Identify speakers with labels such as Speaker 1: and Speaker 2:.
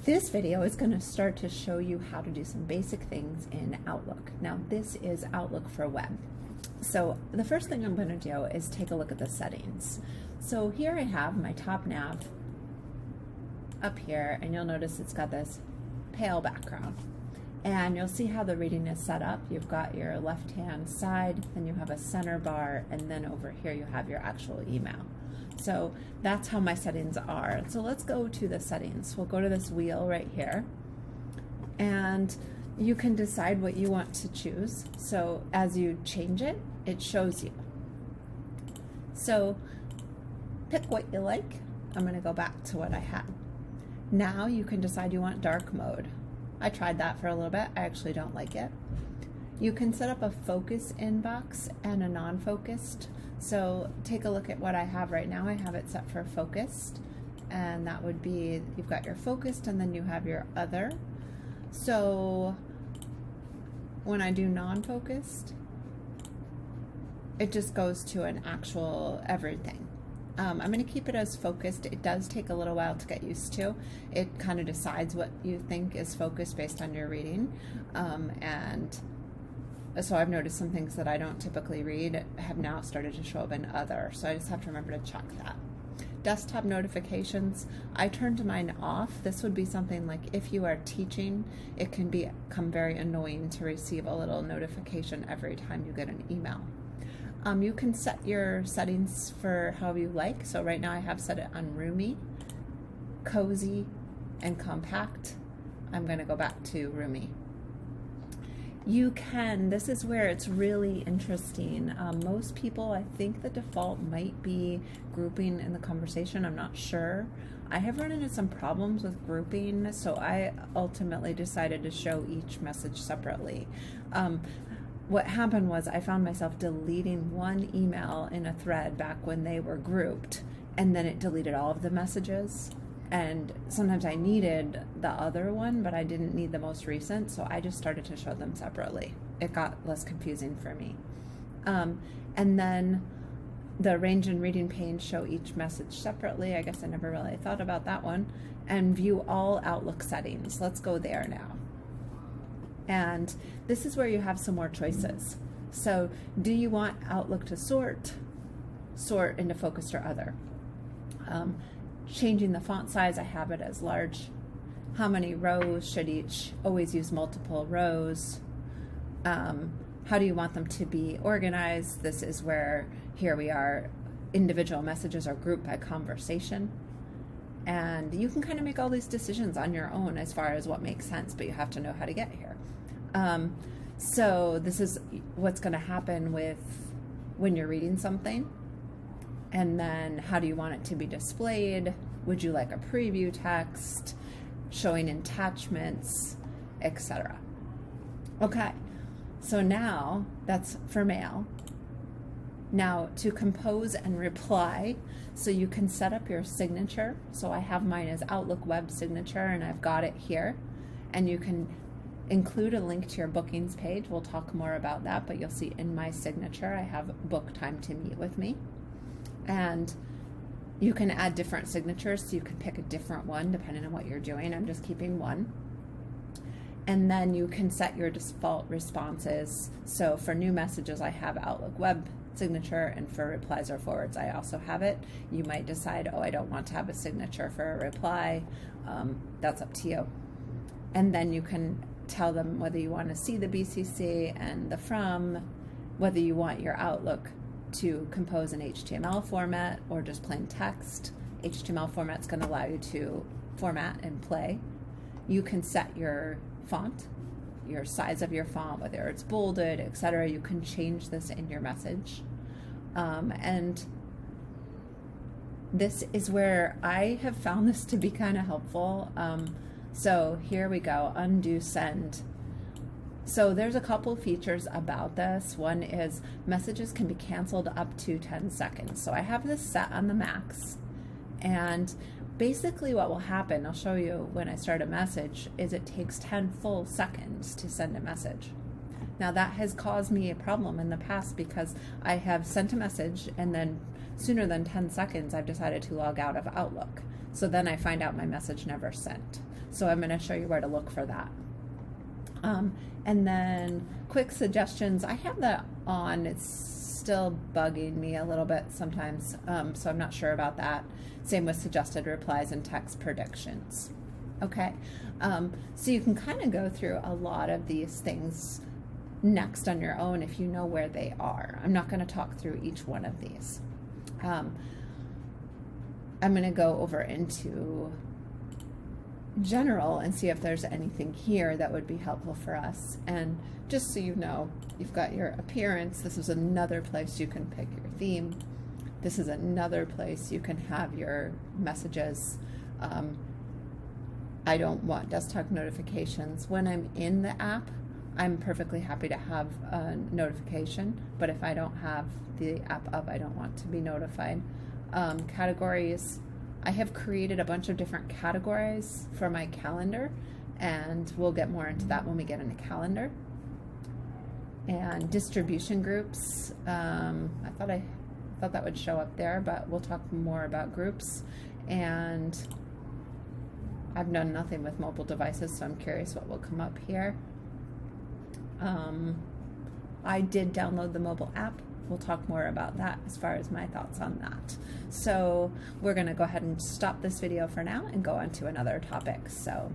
Speaker 1: This video is going to start to show you how to do some basic things in Outlook. Now, this is Outlook for web. So the first thing I'm going to do is take a look at the settings. So here I have my top nav up here, and you'll notice it's got this pale background. And you'll see how the reading is set up. You've got your left-hand side, then you have a center bar, and then over here you have your actual email. So that's how my settings are. So let's go to the settings. We'll go to this wheel right here, and you can decide what you want to choose. So as you change it, it shows you. So pick what you like. I'm going to go back to what I had. Now you can decide you want dark mode. I tried that for a little bit. I actually don't like it. You can set up a focus inbox and a non-focused. So take a look at what I have right now. I have it set for focused, and that would be, you've got your focused and then you have your other. So when I do non-focused, it just goes to an actual everything. I'm going to keep it as focused. It does take a little while to get used to. It kind of decides what you think is focused based on your reading. And so I've noticed some things that I don't typically read have now started to show up in other. So I just have to remember to check that. Desktop notifications, I turned mine off. This would be something like if you are teaching, it can become very annoying to receive a little notification every time you get an email. You can set your settings for however you like. So right now I have set it on roomy, cozy, and compact. I'm going to go back to roomy. You can, this is where it's really interesting. Most people, I think the default might be grouping in the conversation. I'm not sure. I have run into some problems with grouping, so I ultimately decided to show each message separately. What happened was I found myself deleting one email in a thread back when they were grouped, and then it deleted all of the messages. And sometimes I needed the other one, but I didn't need the most recent, so I just started to show them separately. It got less confusing for me. And then the arrange and reading pane show each message separately. I guess I never really thought about that one. And view all Outlook settings. Let's go there now. And this is where you have some more choices. So do you want Outlook to sort into focused or other? Changing the font size, I have it as large. How many rows should each always use multiple rows? How do you want them to be organized? This is where, here we are, individual messages are grouped by conversation. And you can kind of make all these decisions on your own as far as what makes sense, but you have to know how to get here. So this is what's going to happen with when you're reading something. And then how do you want it to be displayed? Would you like a preview text, showing attachments, etc.? Okay, so now that's for mail. Now to compose and reply, so you can set up your signature. So I have mine as Outlook web signature, and I've got it here. And you can include a link to your bookings page. We'll talk more about that, but you'll see in my signature I have book time to meet with me. And you can add different signatures, so you can pick a different one depending on what you're doing. I'm just keeping one. And then you can set your default responses. So for new messages, I have Outlook web signature, and for replies or forwards, I also have it. You might decide, oh, I don't want to have a signature for a reply. That's up to you. And then you can tell them whether you want to see the BCC and the from, whether you want your Outlook to compose in HTML format or just plain text. HTML format's going to allow you to format and play. You can set your font, your size of your font, whether it's bolded, etc. You can change this in your message. And this is where I have found this to be kind of helpful. So here we go, undo send. So there's a couple features about this. One is messages can be canceled up to 10 seconds. So I have this set on the max, and basically what will happen, I'll show you when I start a message, is it takes 10 full seconds to send a message. Now that has caused me a problem in the past because I have sent a message and then sooner than 10 seconds I've decided to log out of Outlook. So then I find out my message never sent. So I'm going to show you where to look for that. And then quick suggestions, I have that on. It's still bugging me a little bit sometimes, so I'm not sure about that. Same with suggested replies and text predictions. Okay, so you can kind of go through a lot of these things next on your own if you know where they are. I'm not going to talk through each one of these. I'm going to go over into general and see if there's anything here that would be helpful for us. And just so you know, you've got your appearance. This is another place you can pick your theme. This is another place you can have your messages. I don't want desktop notifications. When I'm in the app, I'm perfectly happy to have a notification, but if I don't have the app up, I don't want to be notified. Categories, I have created a bunch of different categories for my calendar, and we'll get more into that when we get into calendar. And distribution groups, I thought that would show up there, but we'll talk more about groups. And I've done nothing with mobile devices, so I'm curious what will come up here. I did download the mobile app. We'll talk more about that as far as my thoughts on that. So we're going to go ahead and stop this video for now and go on to another topic. So